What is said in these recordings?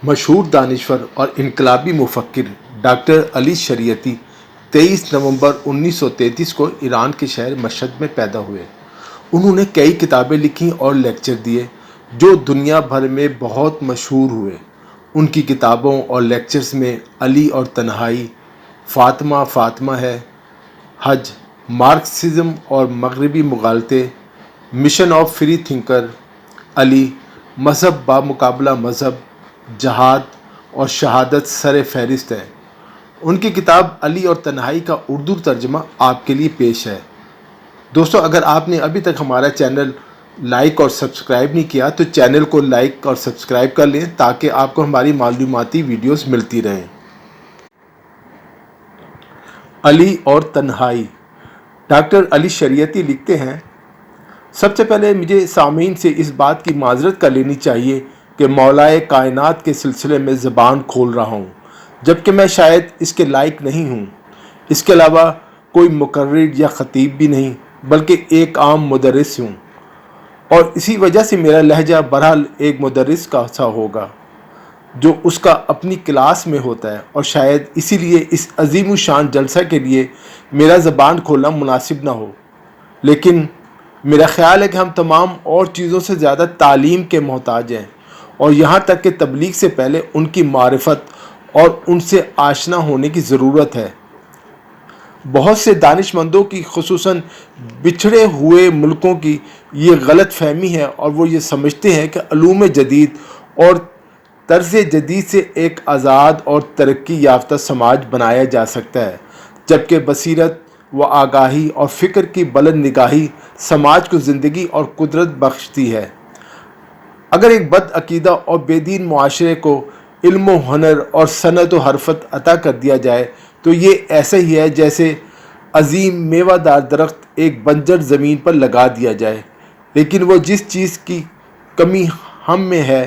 مشہور دانشور اور انقلابی مفکر ڈاکٹر علی شریعتی 23 نومبر 1933 کو ایران کے شہر مشہد میں پیدا ہوئے۔ انہوں نے کئی کتابیں لکھیں اور لیکچر دیے جو دنیا بھر میں بہت مشہور ہوئے۔ ان کی کتابوں اور لیکچرز میں علی اور تنہائی، فاطمہ فاطمہ ہے، حج، مارکسزم اور مغربی مغالطے، مشن آف فری تھنکر، علی، مذہب بامقابلہ مذہب، جہاد اور شہادت سر فہرست ہے۔ ان کی کتاب علی اور تنہائی کا اردو ترجمہ آپ کے لیے پیش ہے۔ دوستو، اگر آپ نے ابھی تک ہمارا چینل لائک اور سبسکرائب نہیں کیا تو چینل کو لائک اور سبسکرائب کر لیں تاکہ آپ کو ہماری معلوماتی ویڈیوز ملتی رہیں۔ علی اور تنہائی۔ ڈاکٹر علی شریعتی لکھتے ہیں، سب سے پہلے مجھے سامعین سے اس بات کی معذرت کر لینی چاہیے کہ مولائے کائنات کے سلسلے میں زبان کھول رہا ہوں، جبکہ میں شاید اس کے لائق نہیں ہوں۔ اس کے علاوہ کوئی مقرر یا خطیب بھی نہیں، بلکہ ایک عام مدرس ہوں، اور اسی وجہ سے میرا لہجہ بہرحال ایک مدرس کا سا ہوگا جو اس کا اپنی کلاس میں ہوتا ہے، اور شاید اسی لیے اس عظیم الشان جلسہ کے لیے میرا زبان کھولنا مناسب نہ ہو۔ لیکن میرا خیال ہے کہ ہم تمام اور چیزوں سے زیادہ تعلیم کے محتاج ہیں، اور یہاں تک کہ تبلیغ سے پہلے ان کی معرفت اور ان سے آشنا ہونے کی ضرورت ہے۔ بہت سے دانش مندوں کی، خصوصاً بچھڑے ہوئے ملکوں کی، یہ غلط فہمی ہے، اور وہ یہ سمجھتے ہیں کہ علوم جدید اور طرز جدید سے ایک آزاد اور ترقی یافتہ سماج بنایا جا سکتا ہے، جبکہ بصیرت و آگاہی اور فکر کی بلند نگاہی سماج کو زندگی اور قدرت بخشتی ہے۔ اگر ایک بد عقیدہ اور بے دین معاشرے کو علم و ہنر اور صنعت و حرفت عطا کر دیا جائے تو یہ ایسا ہی ہے جیسے عظیم میوہ دار درخت ایک بنجر زمین پر لگا دیا جائے، لیکن وہ جس چیز کی کمی ہم میں ہے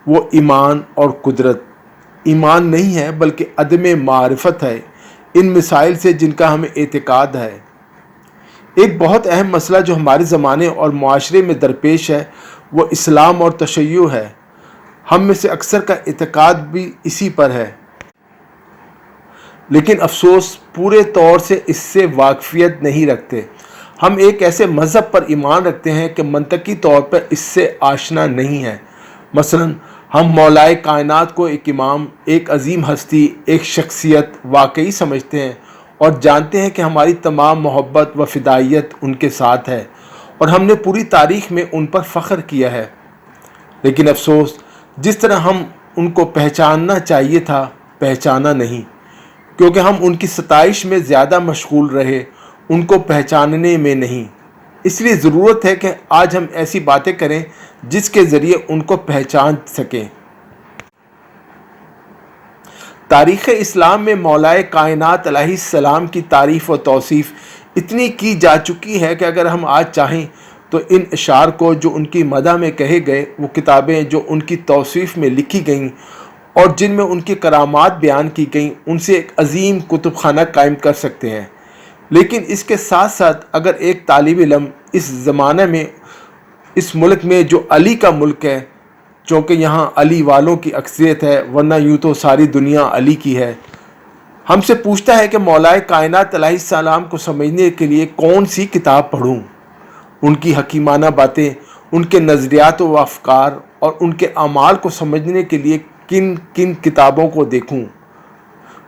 وہ ایمان اور قدرت، ایمان نہیں ہے بلکہ عدم معرفت ہے ان مسائل سے جن کا ہمیں اعتقاد ہے۔ ایک بہت اہم مسئلہ جو ہمارے زمانے اور معاشرے میں درپیش ہے وہ اسلام اور تشیع ہے۔ ہم میں سے اکثر کا اعتقاد بھی اسی پر ہے، لیکن افسوس پورے طور سے اس سے واقفیت نہیں رکھتے۔ ہم ایک ایسے مذہب پر ایمان رکھتے ہیں کہ منطقی طور پر اس سے آشنا نہیں ہے۔ مثلا ہم مولائے کائنات کو ایک امام، ایک عظیم ہستی، ایک شخصیت واقعی سمجھتے ہیں، اور جانتے ہیں کہ ہماری تمام محبت و فدائیت ان کے ساتھ ہے، اور ہم نے پوری تاریخ میں ان پر فخر کیا ہے۔ لیکن افسوس، جس طرح ہم ان کو پہچاننا چاہیے تھا پہچانا نہیں، کیونکہ ہم ان کی ستائش میں زیادہ مشغول رہے، ان کو پہچاننے میں نہیں۔ اس لیے ضرورت ہے کہ آج ہم ایسی باتیں کریں جس کے ذریعے ان کو پہچان سکیں۔ تاریخ اسلام میں مولائے کائنات علیہ السلام کی تعریف و توصیف اتنی کی جا چکی ہے کہ اگر ہم آج چاہیں تو ان اشعار کو جو ان کی مدح میں کہے گئے، وہ کتابیں جو ان کی توصیف میں لکھی گئیں اور جن میں ان کی کرامات بیان کی گئیں، ان سے ایک عظیم کتب خانہ قائم کر سکتے ہیں۔ لیکن اس کے ساتھ ساتھ اگر ایک طالب علم اس زمانے میں، اس ملک میں جو علی کا ملک ہے، چونکہ یہاں علی والوں کی اکثریت ہے، ورنہ یوں تو ساری دنیا علی کی ہے، ہم سے پوچھتا ہے کہ مولائے کائنات علیہ السلام کو سمجھنے کے لیے کون سی کتاب پڑھوں، ان کی حکیمانہ باتیں، ان کے نظریات و افکار اور ان کے اعمال کو سمجھنے کے لیے کن کن کتابوں کو دیکھوں،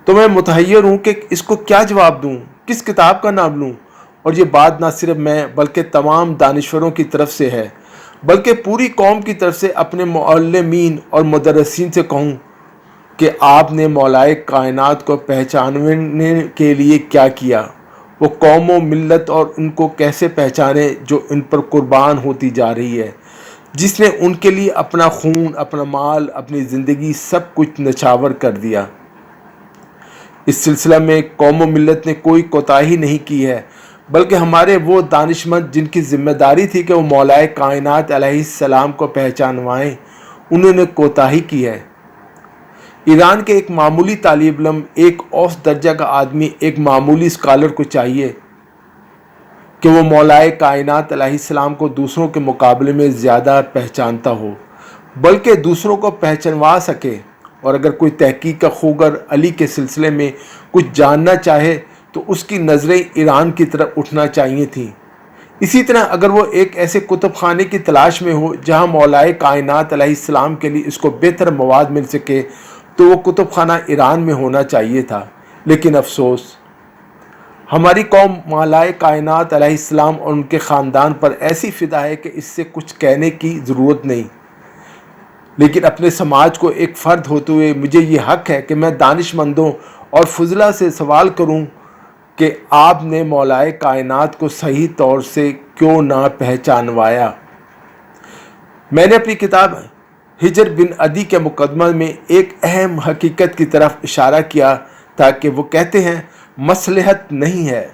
تو میں متحیر ہوں کہ اس کو کیا جواب دوں، کس کتاب کا نام لوں۔ اور یہ بات نہ صرف میں بلکہ تمام دانشوروں کی طرف سے ہے، بلکہ پوری قوم کی طرف سے اپنے معلمین اور مدرسین سے کہوں کہ آپ نے مولائے کائنات کو پہچاننے کے لیے کیا کیا، وہ قوم و ملت اور ان کو کیسے پہچانے جو ان پر قربان ہوتی جا رہی ہے، جس نے ان کے لیے اپنا خون، اپنا مال، اپنی زندگی سب کچھ نچھاور کر دیا۔ اس سلسلہ میں قوم و ملت نے کوئی کوتاہی نہیں کی ہے، بلکہ ہمارے وہ دانشمند جن کی ذمہ داری تھی کہ وہ مولائے کائنات علیہ السلام کو پہچانوائیں، انہوں نے کوتاہی کی ہے۔ ایران کے ایک معمولی طالب علم، ایک اوسط درجہ کا آدمی، ایک معمولی اسکالر کو چاہیے کہ وہ مولائے کائنات علیہ السلام کو دوسروں کے مقابلے میں زیادہ پہچانتا ہو، بلکہ دوسروں کو پہچانوا سکے اور اگر کوئی تحقیق کا خوگر علی کے سلسلے میں کچھ جاننا چاہے تو اس کی نظریں ایران کی طرف اٹھنا چاہیے تھیں۔ اسی طرح اگر وہ ایک ایسے کتب خانے کی تلاش میں ہو جہاں مولائے کائنات علیہ السلام کے لیے اس کو بہتر مواد مل سکے تو وہ کتب خانہ ایران میں ہونا چاہیے تھا۔ لیکن افسوس، ہماری قوم مولائے کائنات علیہ السلام اور ان کے خاندان پر ایسی فدا ہے کہ اس سے کچھ کہنے کی ضرورت نہیں۔ لیکن اپنے سماج کو ایک فرد ہوتے ہوئے مجھے یہ حق ہے کہ میں دانش مندوں اور فضلاء سے سوال کروں کہ آپ نے مولائے کائنات کو صحیح طور سے کیوں نہ پہچانوایا۔ میں نے اپنی کتاب ہجر بن عدی کے مقدمہ میں ایک اہم حقیقت کی طرف اشارہ کیا تھا کہ وہ کہتے ہیں مصلحت نہیں ہے۔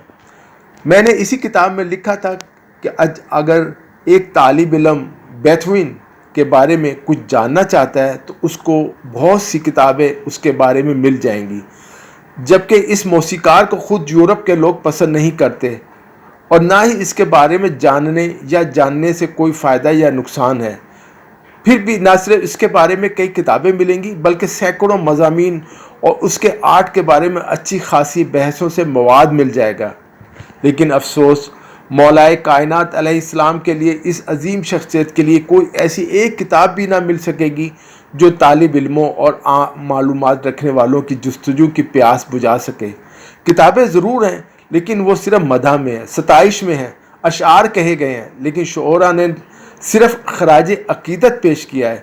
میں نے اسی کتاب میں لکھا تھا کہ اگر ایک طالب علم بیتھوین کے بارے میں کچھ جاننا چاہتا ہے تو اس کو بہت سی کتابیں اس کے بارے میں مل جائیں گی، جبکہ اس موسیقار کو خود یورپ کے لوگ پسند نہیں کرتے اور نہ ہی اس کے بارے میں جاننے سے کوئی فائدہ یا نقصان ہے۔ پھر بھی نہ صرف اس کے بارے میں کئی کتابیں ملیں گی بلکہ سینکڑوں مضامین اور اس کے آرٹ کے بارے میں اچھی خاصی بحثوں سے مواد مل جائے گا۔ لیکن افسوس، مولائے کائنات علیہ السلام کے لیے، اس عظیم شخصیت کے لیے کوئی ایسی ایک کتاب بھی نہ مل سکے گی جو طالب علموں اور عام معلومات رکھنے والوں کی جستجو کی پیاس بجھا سکے۔ کتابیں ضرور ہیں لیکن وہ صرف مدح میں ہیں، ستائش میں ہیں، اشعار کہے گئے ہیں، لیکن شعراء نے صرف خراج عقیدت پیش کیا ہے۔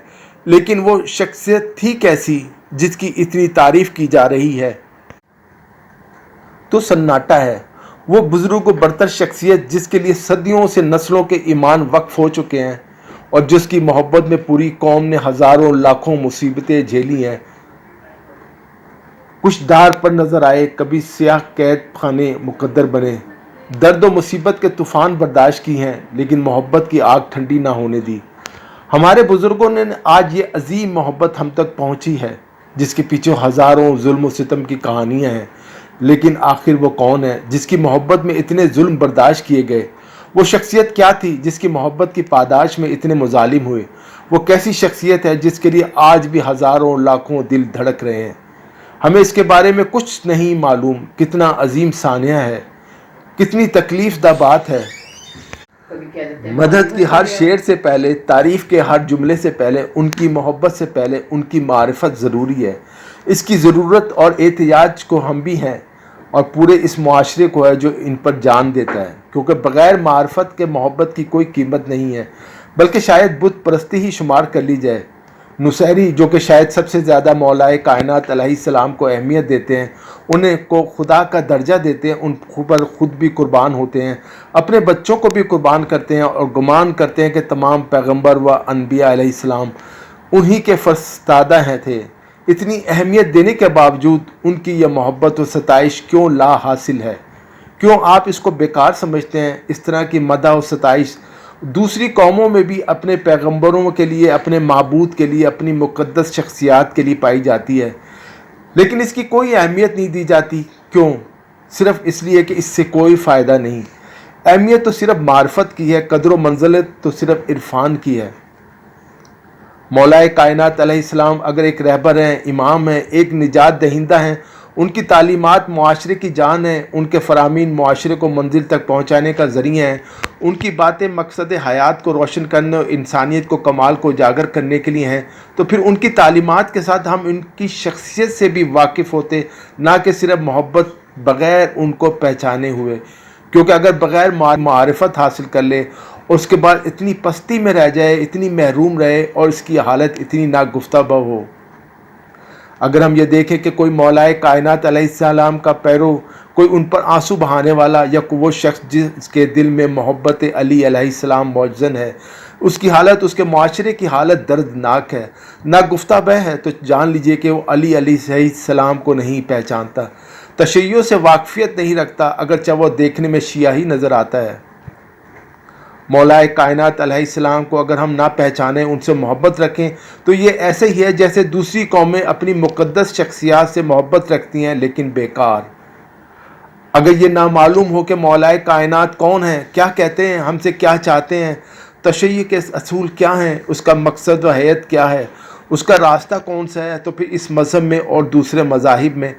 لیکن وہ شخصیت تھی کیسی جس کی اتنی تعریف کی جا رہی ہے؟ تو سناٹا ہے۔ وہ بزرگ و برتر شخصیت جس کے لیے صدیوں سے نسلوں کے ایمان وقف ہو چکے ہیں اور جس کی محبت میں پوری قوم نے ہزاروں لاکھوں مصیبتیں جھیلی ہیں۔ کچھ دار پر نظر آئے، کبھی سیاہ قید خانے مقدر بنے، درد و مصیبت کے طوفان برداشت کی ہیں، لیکن محبت کی آگ ٹھنڈی نہ ہونے دی۔ ہمارے بزرگوں نے آج یہ عظیم محبت ہم تک پہنچی ہے جس کے پیچھے ہزاروں ظلم و ستم کی کہانیاں ہیں۔ لیکن آخر وہ کون ہے جس کی محبت میں اتنے ظلم برداشت کیے گئے؟ وہ شخصیت کیا تھی جس کی محبت کی پاداش میں اتنے مظالم ہوئے؟ وہ کیسی شخصیت ہے جس کے لیے آج بھی ہزاروں لاکھوں دل دھڑک رہے ہیں؟ ہمیں اس کے بارے میں کچھ نہیں معلوم۔ کتنا عظیم سانحہ ہے، کتنی تکلیف دہ بات ہے۔ مدحت کی ہر شعر سے پہلے، تعریف کے ہر جملے سے پہلے، ان کی محبت سے پہلے ان کی معرفت ضروری ہے۔ اس کی ضرورت اور احتیاج کو ہم بھی ہیں اور پورے اس معاشرے کو ہے جو ان پر جان دیتا ہے، کیونکہ بغیر معرفت کے محبت کی کوئی قیمت نہیں ہے، بلکہ شاید بت پرستی ہی شمار کر لی جائے۔ نصیری، جو کہ شاید سب سے زیادہ مولائے کائنات علیہ السلام کو اہمیت دیتے ہیں، انہیں کو خدا کا درجہ دیتے ہیں، ان پر خود بھی قربان ہوتے ہیں، اپنے بچوں کو بھی قربان کرتے ہیں اور گمان کرتے ہیں کہ تمام پیغمبر و انبیاء علیہ السلام انہی کے فرستادہ ہیں تھے۔ اتنی اہمیت دینے کے باوجود ان کی یہ محبت و ستائش کیوں لا حاصل ہے؟ کیوں آپ اس کو بیکار سمجھتے ہیں؟ اس طرح کی مدح و ستائش دوسری قوموں میں بھی اپنے پیغمبروں کے لیے، اپنے معبود کے لیے، اپنی مقدس شخصیات کے لیے پائی جاتی ہے، لیکن اس کی کوئی اہمیت نہیں دی جاتی۔ کیوں؟ صرف اس لیے کہ اس سے کوئی فائدہ نہیں۔ اہمیت تو صرف معرفت کی ہے، قدر و منزلت تو صرف عرفان کی ہے۔ مولائے کائنات علیہ السلام اگر ایک رہبر ہیں، امام ہیں، ایک نجات دہندہ ہیں، ان کی تعلیمات معاشرے کی جان ہیں، ان کے فرامین معاشرے کو منزل تک پہنچانے کا ذریعہ ہیں، ان کی باتیں مقصد حیات کو روشن کرنے اور انسانیت کو کمال کو اجاگر کرنے کے لیے ہیں، تو پھر ان کی تعلیمات کے ساتھ ہم ان کی شخصیت سے بھی واقف ہوتے، نہ کہ صرف محبت بغیر ان کو پہچانے ہوئے۔ کیونکہ اگر بغیر معرفت حاصل کر لے اور اس کے بعد اتنی پستی میں رہ جائے، اتنی محروم رہے اور اس کی حالت اتنی ناگفتہ ہو۔ اگر ہم یہ دیکھیں کہ کوئی مولائے کائنات علیہ السلام کا پیرو، کوئی ان پر آنسو بہانے والا، یا وہ شخص جس کے دل میں محبت علی علیہ السلام موجزن ہے، اس کی حالت، اس کے معاشرے کی حالت دردناک ہے، ناگفتہ بہ ہے، تو جان لیجئے کہ وہ علی علیہ السلام کو نہیں پہچانتا، تشیع سے واقفیت نہیں رکھتا، اگرچہ وہ دیکھنے میں شیعہ ہی نظر آتا ہے۔ مولائے کائنات علیہ السلام کو اگر ہم نہ پہچانیں، ان سے محبت رکھیں، تو یہ ایسے ہی ہے جیسے دوسری قومیں اپنی مقدس شخصیات سے محبت رکھتی ہیں لیکن بیکار۔ اگر یہ نامعلوم ہو کہ مولائے کائنات کون ہیں، کیا کہتے ہیں، ہم سے کیا چاہتے ہیں، تشیع کے اصول کیا ہیں، اس کا مقصد و ہیت کیا ہے، اس کا راستہ کون سا ہے، تو پھر اس مذہب میں اور دوسرے مذاہب میں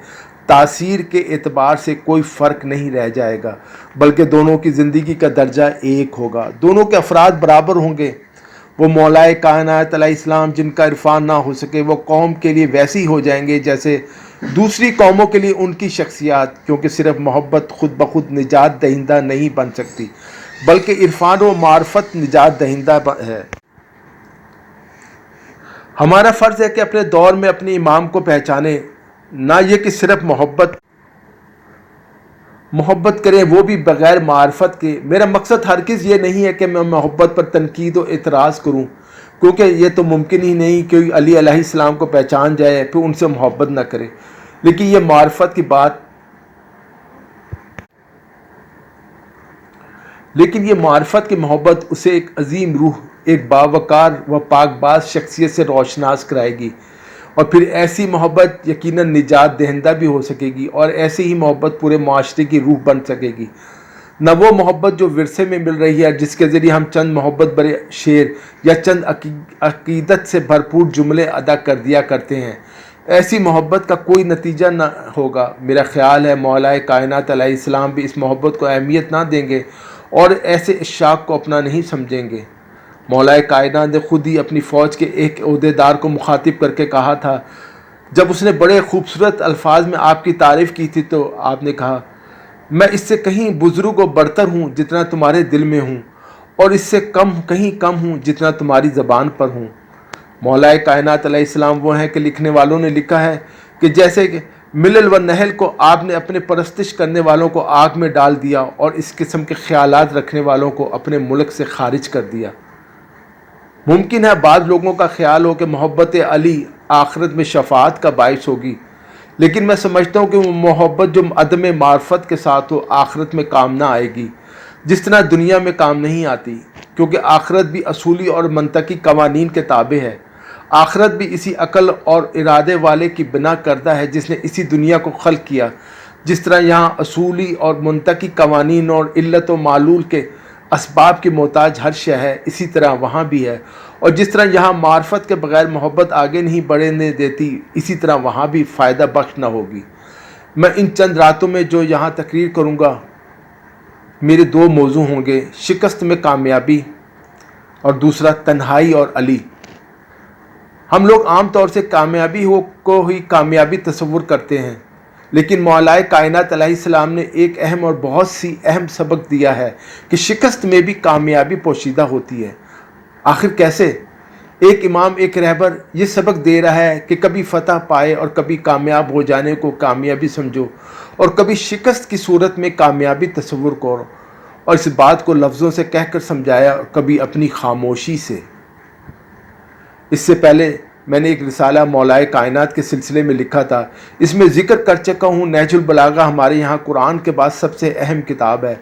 تاثیر کے اعتبار سے کوئی فرق نہیں رہ جائے گا، بلکہ دونوں کی زندگی کا درجہ ایک ہوگا، دونوں کے افراد برابر ہوں گے۔ وہ مولائے کائنات علیہ السلام جن کا عرفان نہ ہو سکے وہ قوم کے لیے ویسے ہی ہو جائیں گے جیسے دوسری قوموں کے لیے ان کی شخصیات، کیونکہ صرف محبت خود بخود نجات دہندہ نہیں بن سکتی، بلکہ عرفان و معرفت نجات دہندہ ہے۔ ہمارا فرض ہے کہ اپنے دور میں اپنے امام کو پہچانیں، نہ یہ کہ صرف محبت کریں، وہ بھی بغیر معرفت کے۔ میرا مقصد ہرگز یہ نہیں ہے کہ میں محبت پر تنقید و اعتراض کروں، کیونکہ یہ تو ممکن ہی نہیں کہ علی علیہ السلام کو پہچان جائے پھر ان سے محبت نہ کرے، لیکن یہ معرفت کی محبت اسے ایک عظیم روح، ایک باوقار و پاک باز شخصیت سے روشناس کرائے گی، اور پھر ایسی محبت یقیناً نجات دہندہ بھی ہو سکے گی، اور ایسی ہی محبت پورے معاشرے کی روح بن سکے گی، نہ وہ محبت جو ورثے میں مل رہی ہے، جس کے ذریعے ہم چند محبت برے شعر یا چند عقیدت سے بھرپور جملے ادا کر دیا کرتے ہیں۔ ایسی محبت کا کوئی نتیجہ نہ ہوگا۔ میرا خیال ہے مولائے کائنات علیہ السلام بھی اس محبت کو اہمیت نہ دیں گے اور ایسے اشاق کو اپنا نہیں سمجھیں گے۔ مولائے کائنات نے خود ہی اپنی فوج کے ایک عہدیدار کو مخاطب کر کے کہا تھا، جب اس نے بڑے خوبصورت الفاظ میں آپ کی تعریف کی تھی، تو آپ نے کہا، میں اس سے کہیں بزرگ و برتر ہوں جتنا تمہارے دل میں ہوں، اور اس سے کہیں کم ہوں جتنا تمہاری زبان پر ہوں۔ مولائے کائنات علیہ السلام وہ ہیں کہ لکھنے والوں نے لکھا ہے کہ جیسے کہ ملل و نحل کو آپ نے اپنے پرستش کرنے والوں کو آگ میں ڈال دیا اور اس قسم کے خیالات رکھنے والوں کو اپنے ملک سے خارج کر دیا۔ ممکن ہے بعض لوگوں کا خیال ہو کہ محبت علی آخرت میں شفاعت کا باعث ہوگی، لیکن میں سمجھتا ہوں کہ وہ محبت جو عدم معرفت کے ساتھ ہو آخرت میں کام نہ آئے گی، جس طرح دنیا میں کام نہیں آتی، کیونکہ آخرت بھی اصولی اور منطقی قوانین کے تابع ہے۔ آخرت بھی اسی عقل اور ارادے والے کی بنا کردہ ہے جس نے اسی دنیا کو خلق کیا۔ جس طرح یہاں اصولی اور منطقی قوانین اور علت و معلول کے اسباب کی محتاج ہر شے ہے، اسی طرح وہاں بھی ہے، اور جس طرح یہاں معرفت کے بغیر محبت آگے نہیں بڑھنے دیتی، اسی طرح وہاں بھی فائدہ بخش نہ ہوگی۔ میں ان چند راتوں میں جو یہاں تقریر کروں گا، میرے دو موضوع ہوں گے: شکست میں کامیابی، اور دوسرا تنہائی اور علی۔ ہم لوگ عام طور سے کامیابی کو ہی کامیابی تصور کرتے ہیں، لیکن مولائے کائنات علیہ السلام نے ایک اہم اور بہت سی اہم سبق دیا ہے کہ شکست میں بھی کامیابی پوشیدہ ہوتی ہے۔ آخر کیسے؟ ایک امام، ایک رہبر یہ سبق دے رہا ہے کہ کبھی فتح پائے اور کبھی کامیاب ہو جانے کو کامیابی سمجھو، اور کبھی شکست کی صورت میں کامیابی تصور کرو، اور اس بات کو لفظوں سے کہہ کر سمجھایا، اور کبھی اپنی خاموشی سے۔ اس سے پہلے میں نے ایک رسالہ مولائے کائنات کے سلسلے میں لکھا تھا، اس میں ذکر کر چکا ہوں نہج البلاغہ ہمارے یہاں قرآن کے بعد سب سے اہم کتاب ہے،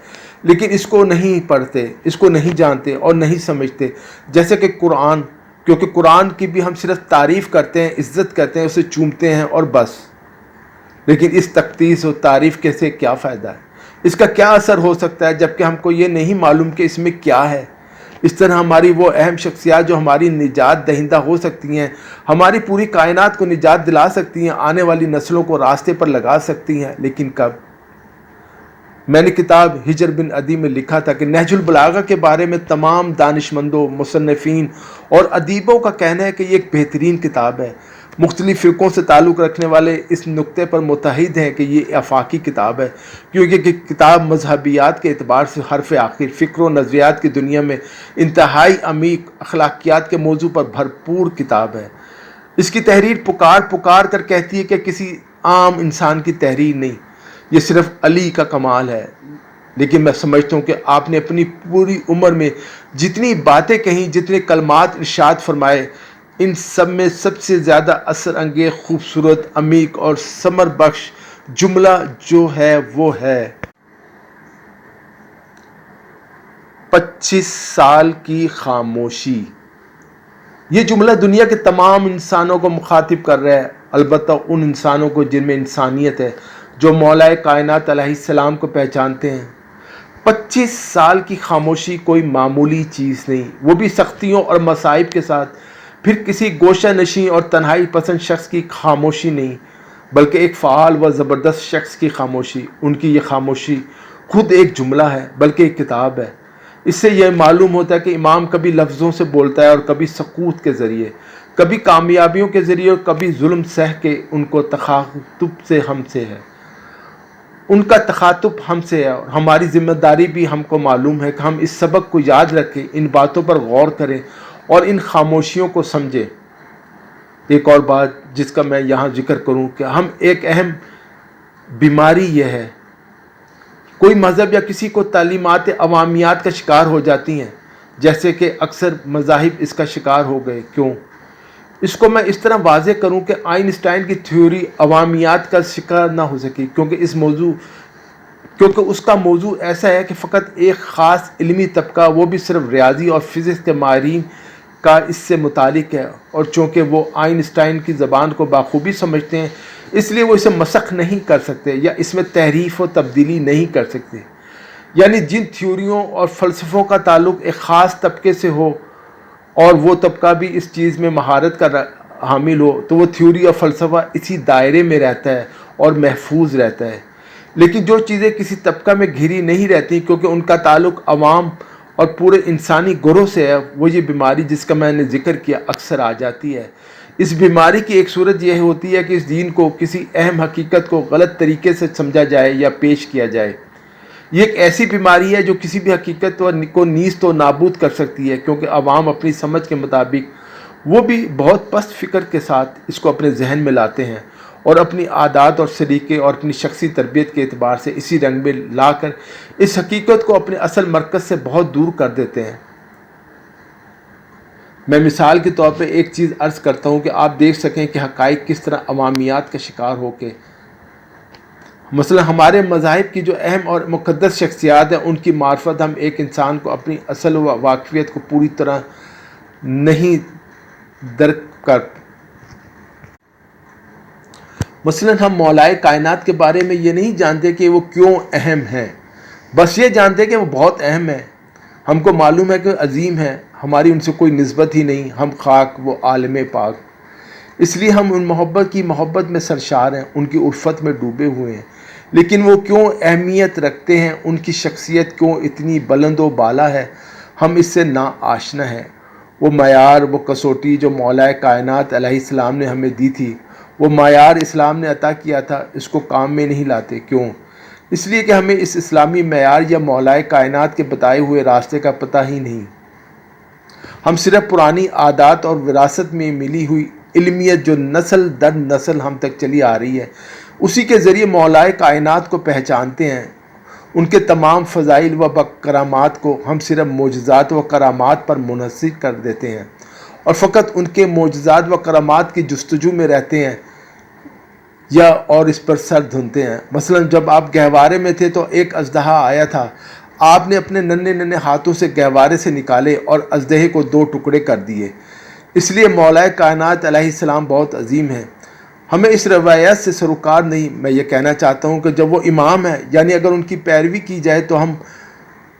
لیکن اس کو نہیں پڑھتے، اس کو نہیں جانتے اور نہیں سمجھتے، جیسے کہ قرآن، کیونکہ قرآن کی بھی ہم صرف تعریف کرتے ہیں، عزت کرتے ہیں، اسے چومتے ہیں اور بس۔ لیکن اس تقدیس و تعریف کے سے کیا فائدہ ہے؟ اس کا کیا اثر ہو سکتا ہے جبکہ ہم کو یہ نہیں معلوم کہ اس میں کیا ہے؟ اس طرح ہماری وہ اہم شخصیات جو ہماری نجات دہندہ ہو سکتی ہیں، ہماری پوری کائنات کو نجات دلا سکتی ہیں، آنے والی نسلوں کو راستے پر لگا سکتی ہیں، لیکن کب؟ میں نے کتاب ہجر بن عدی میں لکھا تھا کہ نہج البلاغہ کے بارے میں تمام دانشمندوں، مصنفین اور ادیبوں کا کہنا ہے کہ یہ ایک بہترین کتاب ہے۔ مختلف فرقوں سے تعلق رکھنے والے اس نقطے پر متحد ہیں کہ یہ آفاقی کتاب ہے، کیونکہ یہ کتاب مذہبیات کے اعتبار سے حرف آخر، فکر و نظریات کی دنیا میں انتہائی عمیق اخلاقیات کے موضوع پر بھرپور کتاب ہے۔ اس کی تحریر پکار کر کہتی ہے کہ کسی عام انسان کی تحریر نہیں، یہ صرف علی کا کمال ہے۔ لیکن میں سمجھتا ہوں کہ آپ نے اپنی پوری عمر میں جتنی باتیں کہیں، جتنے کلمات ارشاد فرمائے، ان سب میں سب سے زیادہ اثر انگیز، خوبصورت، عمیق اور ثمر بخش جملہ جو ہے وہ ہے 25 سال کی خاموشی۔ یہ جملہ دنیا کے تمام انسانوں کو مخاطب کر رہا ہے، البتہ ان انسانوں کو جن میں انسانیت ہے، جو مولائے کائنات علیہ السلام کو پہچانتے ہیں۔ 25 سال کی خاموشی کوئی معمولی چیز نہیں، وہ بھی سختیوں اور مصائب کے ساتھ۔ پھر کسی گوشہ نشین اور تنہائی پسند شخص کی خاموشی نہیں، بلکہ ایک فعال و زبردست شخص کی خاموشی۔ ان کی یہ خاموشی خود ایک جملہ ہے، بلکہ ایک کتاب ہے۔ اس سے یہ معلوم ہوتا ہے کہ امام کبھی لفظوں سے بولتا ہے اور کبھی سکوت کے ذریعے، کبھی کامیابیوں کے ذریعے اور کبھی ظلم سہ کے۔ ان کو تخاطب سے ہم سے ہے، ان کا تخاطب ہم سے ہے، اور ہماری ذمہ داری بھی ہم کو معلوم ہے کہ ہم اس سبق کو یاد رکھیں، ان باتوں پر غور کریں اور ان خاموشیوں کو سمجھیں۔ ایک اور بات جس کا میں یہاں ذکر کروں کہ ہم ایک اہم بیماری یہ ہے، کوئی مذہب یا کسی کو تعلیمات عوامیات کا شکار ہو جاتی ہیں، جیسے کہ اکثر مذاہب اس کا شکار ہو گئے۔ کیوں؟ اس کو میں اس طرح واضح کروں کہ آئنسٹائن کی تھیوری عوامیات کا شکار نہ ہو سکی، کیونکہ اس کا موضوع ایسا ہے کہ فقط ایک خاص علمی طبقہ، وہ بھی صرف ریاضی اور فزکس کے ماہرین کا اس سے متعلق ہے، اور چونکہ وہ آئنسٹائن کی زبان کو بخوبی سمجھتے ہیں، اس لیے وہ اسے مسخ نہیں کر سکتے یا اس میں تحریف و تبدیلی نہیں کر سکتے۔ یعنی جن تھیوریوں اور فلسفوں کا تعلق ایک خاص طبقے سے ہو اور وہ طبقہ بھی اس چیز میں مہارت کا حامل ہو، تو وہ تھیوری اور فلسفہ اسی دائرے میں رہتا ہے اور محفوظ رہتا ہے۔ لیکن جو چیزیں کسی طبقہ میں گھری نہیں رہتی کیونکہ ان کا تعلق عوام اور پورے انسانی گروہ سے ہے، وہ یہ بیماری جس کا میں نے ذکر کیا اکثر آ جاتی ہے۔ اس بیماری کی ایک صورت یہ ہوتی ہے کہ اس دین کو، کسی اہم حقیقت کو غلط طریقے سے سمجھا جائے یا پیش کیا جائے۔ یہ ایک ایسی بیماری ہے جو کسی بھی حقیقت کو نیست و نابود کر سکتی ہے، کیونکہ عوام اپنی سمجھ کے مطابق، وہ بھی بہت پست فکر کے ساتھ، اس کو اپنے ذہن میں لاتے ہیں اور اپنی عادات اور سلیقے اور اپنی شخصی تربیت کے اعتبار سے اسی رنگ میں لا کر اس حقیقت کو اپنے اصل مرکز سے بہت دور کر دیتے ہیں۔ میں مثال کے طور پہ ایک چیز عرض کرتا ہوں کہ آپ دیکھ سکیں کہ حقائق کس طرح عوامیات کا شکار ہو کے، مثلا ہمارے مذاہب کی جو اہم اور مقدس شخصیات ہیں، ان کی معرفت ہم ایک انسان کو اپنی اصل واقفیت کو پوری طرح نہیں درک کر۔ مثلا ہم مولائے کائنات کے بارے میں یہ نہیں جانتے کہ وہ کیوں اہم ہیں، بس یہ جانتے کہ وہ بہت اہم ہیں۔ ہم کو معلوم ہے کہ عظیم ہے، ہماری ان سے کوئی نسبت ہی نہیں، ہم خاک، وہ عالم پاک۔ اس لیے ہم ان محبت میں سرشار ہیں، ان کی الفت میں ڈوبے ہوئے ہیں۔ لیکن وہ کیوں اہمیت رکھتے ہیں، ان کی شخصیت کیوں اتنی بلند و بالا ہے، ہم اس سے نا آشنا ہیں۔ وہ معیار، وہ کسوٹی جو مولا کائنات علیہ السلام نے ہمیں دی تھی، وہ معیار اسلام نے عطا کیا تھا، اس کو کام میں نہیں لاتے۔ کیوں؟ اس لیے کہ ہمیں اس اسلامی معیار یا مولا کائنات کے بتائے ہوئے راستے کا پتہ ہی نہیں۔ ہم صرف پرانی عادات اور وراثت میں ملی ہوئی علمیت جو نسل در نسل ہم تک چلی آ رہی ہے، اسی کے ذریعے مولا کائنات کو پہچانتے ہیں۔ ان کے تمام فضائل و کرامات کو ہم صرف معجزات و کرامات پر منحصر کر دیتے ہیں اور فقط ان کے معجزات و کرامات کی جستجو میں رہتے ہیں یا اور اس پر سر دھنتے ہیں۔ مثلا جب آپ گہوارے میں تھے تو ایک اژدہا آیا تھا، آپ نے اپنے ننھے ہاتھوں سے گہوارے سے نکالے اور اژدہے کو 2 ٹکڑے کر دیے۔ اس لیے مولا کائنات علیہ السلام بہت عظیم ہیں۔ ہمیں اس روایت سے سروکار نہیں۔ میں یہ کہنا چاہتا ہوں کہ جب وہ امام ہیں، یعنی اگر ان کی پیروی کی جائے تو ہم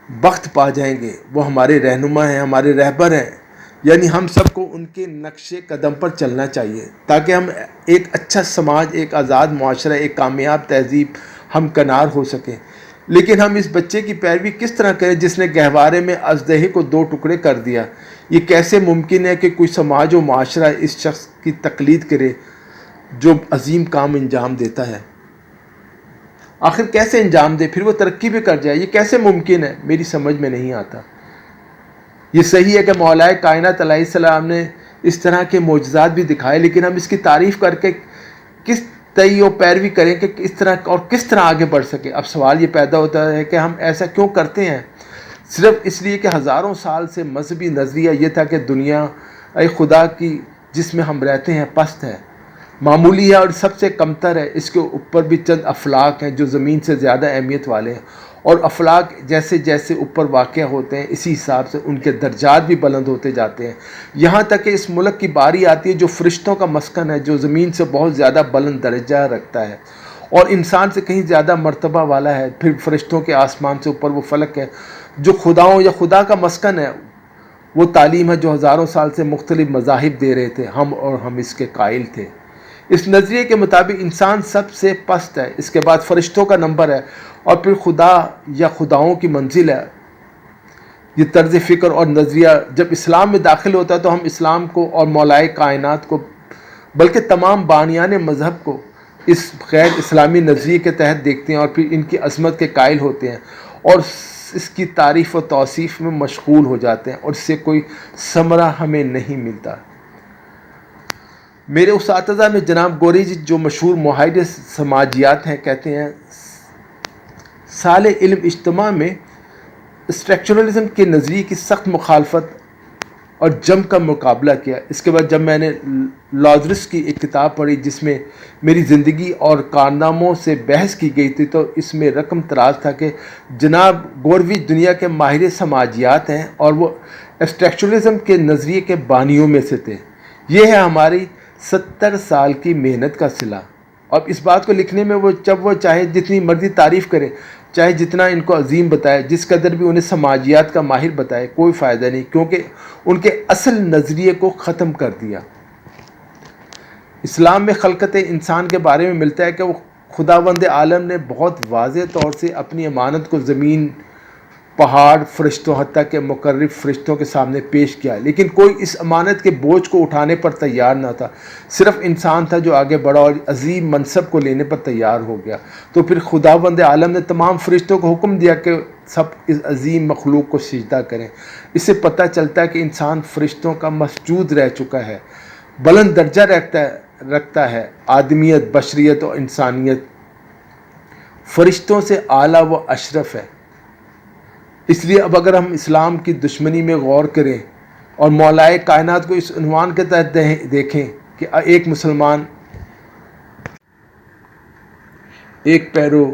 بخت پا جائیں گے۔ وہ ہمارے رہنما ہیں، ہمارے رہبر ہیں، یعنی ہم سب کو ان کے نقش قدم پر چلنا چاہیے تاکہ ہم ایک اچھا سماج، ایک آزاد معاشرہ، ایک کامیاب تہذیب ہم کنار ہو سکیں۔ لیکن ہم اس بچے کی پیروی کس طرح کریں جس نے گہوارے میں اژدہے کو 2 ٹکڑے کر دیا؟ یہ کیسے ممکن ہے کہ کوئی سماج و معاشرہ اس شخص کی تقلید کرے جو عظیم کام انجام دیتا ہے؟ آخر کیسے انجام دے، پھر وہ ترقی بھی کر جائے؟ یہ کیسے ممکن ہے؟ میری سمجھ میں نہیں آتا۔ یہ صحیح ہے کہ مولا کائنات علیہ السلام نے اس طرح کے معجزات بھی دکھائے، لیکن ہم اس کی تعریف کر کے کس تئی و پیروی کریں کہ کس طرح آگے بڑھ سکے؟ اب سوال یہ پیدا ہوتا ہے کہ ہم ایسا کیوں کرتے ہیں؟ صرف اس لیے کہ ہزاروں سال سے مذہبی نظریہ یہ تھا کہ دنیا خدا کی جس میں ہم رہتے ہیں پست ہے، معمولی ہے اور سب سے کمتر ہے۔ اس کے اوپر بھی چند افلاک ہیں جو زمین سے زیادہ اہمیت والے ہیں، اور افلاک جیسے جیسے اوپر واقع ہوتے ہیں اسی حساب سے ان کے درجات بھی بلند ہوتے جاتے ہیں، یہاں تک کہ اس ملک کی باری آتی ہے جو فرشتوں کا مسکن ہے، جو زمین سے بہت زیادہ بلند درجہ رکھتا ہے اور انسان سے کہیں زیادہ مرتبہ والا ہے۔ پھر فرشتوں کے آسمان سے اوپر وہ فلک ہے جو خداؤں یا خدا کا مسکن ہے، وہ تعلیم ہے جو ہزاروں سال سے مختلف مذاہب دے رہے تھے، ہم اس کے قائل تھے۔ اس نظریے کے مطابق انسان سب سے پست ہے، اس کے بعد فرشتوں کا نمبر ہے، اور پھر خدا یا خداؤں کی منزل ہے۔ یہ طرز فکر اور نظریہ جب اسلام میں داخل ہوتا ہے تو ہم اسلام کو اور مولائے کائنات کو، بلکہ تمام بانیان مذہب کو اس غیر اسلامی نظریے کے تحت دیکھتے ہیں، اور پھر ان کی عظمت کے قائل ہوتے ہیں، اور اس کی تعریف و توصیف میں مشغول ہو جاتے ہیں، اور اس سے کوئی ثمرہ ہمیں نہیں ملتا۔ میرے اساتذہ میں جناب گوری جی، جو مشہور معاہد سماجیات ہیں، کہتے ہیں سال علم اجتماع میں اسٹرکچرلزم کے نظریے کی سخت مخالفت اور جم کا مقابلہ کیا۔ اس کے بعد جب میں نے لازرس کی ایک کتاب پڑھی جس میں میری زندگی اور کارناموں سے بحث کی گئی تھی، تو اس میں رقم تراز تھا کہ جناب گوروی دنیا کے ماہر سماجیات ہیں اور وہ اسٹرکچرلزم کے نظریے کے بانیوں میں سے تھے۔ یہ ہے ہماری 70 سال کی محنت کا صلہ۔ اب اس بات کو لکھنے میں وہ چاہے جتنی مرضی تعریف کرے، چاہے جتنا ان کو عظیم بتائے، جس قدر بھی انہیں سماجیات کا ماہر بتائے، کوئی فائدہ نہیں، کیونکہ ان کے اصل نظریے کو ختم کر دیا۔ اسلام میں خلقت انسان کے بارے میں ملتا ہے کہ وہ خداوند عالم نے بہت واضح طور سے اپنی امانت کو زمین، پہاڑ، فرشتوں، حتیٰ کہ مقرب فرشتوں کے سامنے پیش کیا، لیکن کوئی اس امانت کے بوجھ کو اٹھانے پر تیار نہ تھا۔ صرف انسان تھا جو آگے بڑھا اور عظیم منصب کو لینے پر تیار ہو گیا۔ تو پھر خداوند عالم نے تمام فرشتوں کو حکم دیا کہ سب اس عظیم مخلوق کو سجدہ کریں۔ اس سے پتہ چلتا ہے کہ انسان فرشتوں کا مسجود رہ چکا ہے، بلند درجہ رکھتا ہے۔ آدمیت، بشریت اور انسانیت فرشتوں سے اعلیٰ و اشرف ہے۔ اس لیے اب اگر ہم اسلام کی دشمنی میں غور کریں اور مولائے کائنات کو اس عنوان کے تحت دیکھیں کہ ایک مسلمان، ایک پیرو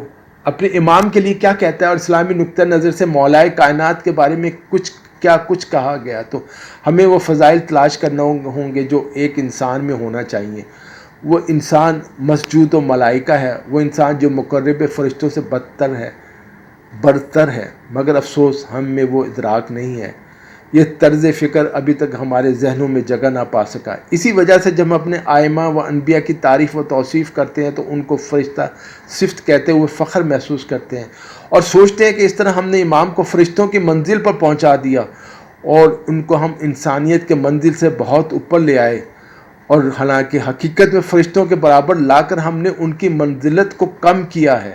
اپنے امام کے لیے کیا کہتا ہے اور اسلامی نقطہ نظر سے مولائے کائنات کے بارے میں کچھ کہا گیا، تو ہمیں وہ فضائل تلاش کرنا ہوں گے جو ایک انسان میں ہونا چاہیے۔ وہ انسان مسجود و ملائکہ ہے، وہ انسان جو مقرب فرشتوں سے برتر ہے، مگر افسوس ہم میں وہ ادراک نہیں ہے۔ یہ طرز فکر ابھی تک ہمارے ذہنوں میں جگہ نہ پا سکا۔ اسی وجہ سے جب ہم اپنے ائمہ و انبیاء کی تعریف و توصیف کرتے ہیں تو ان کو فرشتہ صفت کہتے ہوئے فخر محسوس کرتے ہیں، اور سوچتے ہیں کہ اس طرح ہم نے امام کو فرشتوں کی منزل پر پہنچا دیا، اور ان کو ہم انسانیت کے منزل سے بہت اوپر لے آئے، اور حالانکہ حقیقت میں فرشتوں کے برابر لا کر ہم نے ان کی منزلت کو کم کیا ہے۔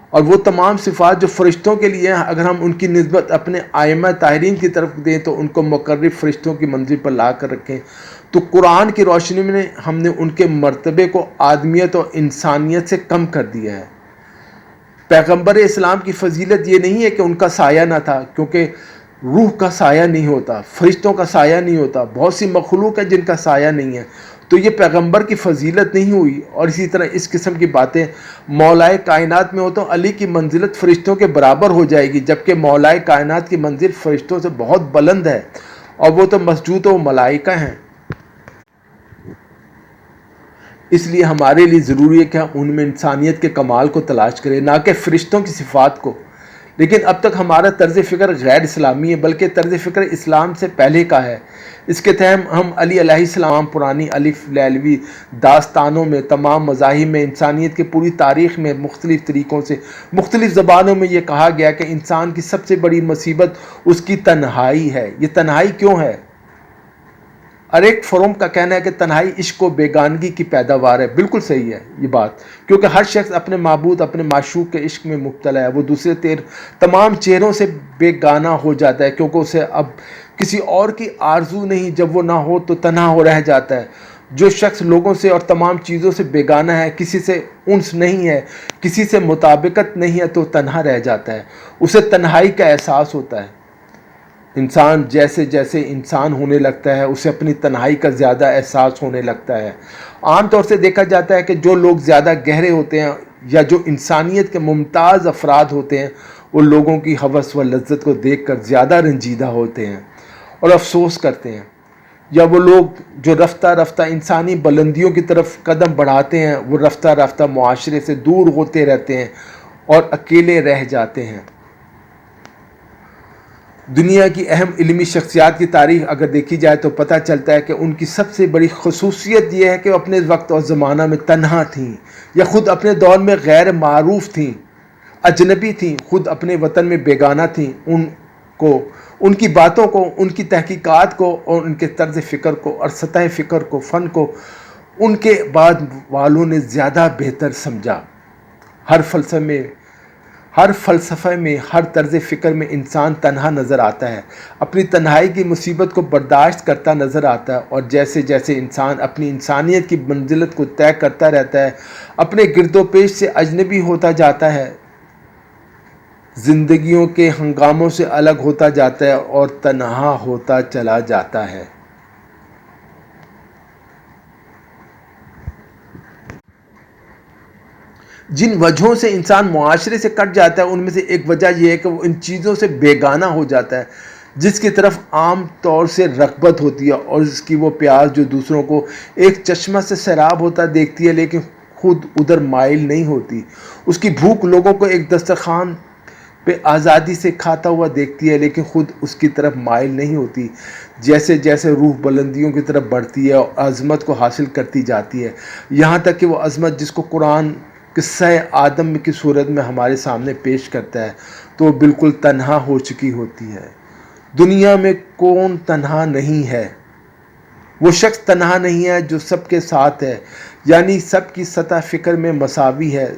اور وہ تمام صفات جو فرشتوں کے لیے ہیں، اگر ہم ان کی نسبت اپنے ائمہ طاہرین کی طرف دیں تو ان کو مقرب فرشتوں کی منزل پر لا کر رکھیں، تو قرآن کی روشنی میں ہم نے ان کے مرتبے کو آدمیت اور انسانیت سے کم کر دیا ہے۔ پیغمبر اسلام کی فضیلت یہ نہیں ہے کہ ان کا سایہ نہ تھا، کیونکہ روح کا سایہ نہیں ہوتا، فرشتوں کا سایہ نہیں ہوتا، بہت سی مخلوق ہے جن کا سایہ نہیں ہے، تو یہ پیغمبر کی فضیلت نہیں ہوئی۔ اور اسی طرح اس قسم کی باتیں مولائے کائنات میں ہو تو علی کی منزلت فرشتوں کے برابر ہو جائے گی، جبکہ مولائے کائنات کی منزل فرشتوں سے بہت بلند ہے، اور وہ تو مسجود و ملائکہ ہیں۔ اس لیے ہمارے لیے ضروری ہے کہ ہم ان میں انسانیت کے کمال کو تلاش کریں، نہ کہ فرشتوں کی صفات کو۔ لیکن اب تک ہمارا طرز فکر غیر اسلامی ہے، بلکہ طرز فکر اسلام سے پہلے کا ہے۔ اس کے تحت ہم علی علیہ السلام پرانی الف لیلوی داستانوں میں، تمام مذاہب میں، انسانیت کی پوری تاریخ میں مختلف طریقوں سے، مختلف زبانوں میں یہ کہا گیا کہ انسان کی سب سے بڑی مصیبت اس کی تنہائی ہے۔ یہ تنہائی کیوں ہے؟ اریک فروم کا کہنا ہے کہ تنہائی عشق و بیگانگی کی پیداوار ہے۔ بالکل صحیح ہے یہ بات، کیونکہ ہر شخص اپنے معبود، اپنے معشوق کے عشق میں مبتلا ہے۔ وہ دوسرے تمام چہروں سے بیگانہ ہو جاتا ہے، کیونکہ اسے اب کسی اور کی آرزو نہیں۔ جب وہ نہ ہو تو تنہا ہو رہ جاتا ہے۔ جو شخص لوگوں سے اور تمام چیزوں سے بیگانہ ہے، کسی سے انس نہیں ہے، کسی سے مطابقت نہیں ہے، تو تنہا رہ جاتا ہے، اسے تنہائی کا احساس ہوتا ہے۔ انسان جیسے جیسے انسان ہونے لگتا ہے، اسے اپنی تنہائی کا زیادہ احساس ہونے لگتا ہے۔ عام طور سے دیکھا جاتا ہے کہ جو لوگ زیادہ گہرے ہوتے ہیں یا جو انسانیت کے ممتاز افراد ہوتے ہیں، وہ لوگوں کی ہوس و لذت کو دیکھ کر زیادہ رنجیدہ ہوتے ہیں اور افسوس کرتے ہیں، یا وہ لوگ جو رفتہ رفتہ انسانی بلندیوں کی طرف قدم بڑھاتے ہیں، وہ رفتہ رفتہ معاشرے سے دور ہوتے رہتے ہیں اور اکیلے رہ جاتے ہیں۔ دنیا کی اہم علمی شخصیات کی تاریخ اگر دیکھی جائے تو پتہ چلتا ہے کہ ان کی سب سے بڑی خصوصیت یہ ہے کہ وہ اپنے وقت اور زمانہ میں تنہا تھیں، یا خود اپنے دور میں غیر معروف تھیں، اجنبی تھیں، خود اپنے وطن میں بیگانہ تھیں۔ ان کی باتوں کو، ان کی تحقیقات کو اور ان کے طرز فکر کو اور سطح فکر کو، فن کو ان کے بعد والوں نے زیادہ بہتر سمجھا۔ ہر فلسفے میں، ہر طرز فکر میں انسان تنہا نظر آتا ہے، اپنی تنہائی کی مصیبت کو برداشت کرتا نظر آتا ہے، اور جیسے جیسے انسان اپنی انسانیت کی منزلت کو طے کرتا رہتا ہے، اپنے گرد و پیش سے اجنبی ہوتا جاتا ہے، زندگیوں کے ہنگاموں سے الگ ہوتا جاتا ہے اور تنہا ہوتا چلا جاتا ہے۔ جن وجہوں سے انسان معاشرے سے کٹ جاتا ہے ان میں سے ایک وجہ یہ ہے کہ وہ ان چیزوں سے بیگانہ ہو جاتا ہے جس کی طرف عام طور سے رغبت ہوتی ہے، اور اس کی وہ پیاس جو دوسروں کو ایک چشمہ سے سیراب ہوتا دیکھتی ہے لیکن خود ادھر مائل نہیں ہوتی، اس کی بھوک لوگوں کو ایک دسترخوان پہ آزادی سے کھاتا ہوا دیکھتی ہے لیکن خود اس کی طرف مائل نہیں ہوتی۔ جیسے جیسے روح بلندیوں کی طرف بڑھتی ہے اور عظمت کو حاصل کرتی جاتی ہے، یہاں تک کہ وہ عظمت جس کو قرآن قصہ آدم کی صورت میں ہمارے سامنے پیش کرتا ہے تو وہ بالکل تنہا ہو چکی ہوتی ہے۔ دنیا میں کون تنہا نہیں ہے؟ وہ شخص تنہا نہیں ہے جو سب کے ساتھ ہے، یعنی سب کی سطح فکر میں مساوی ہے،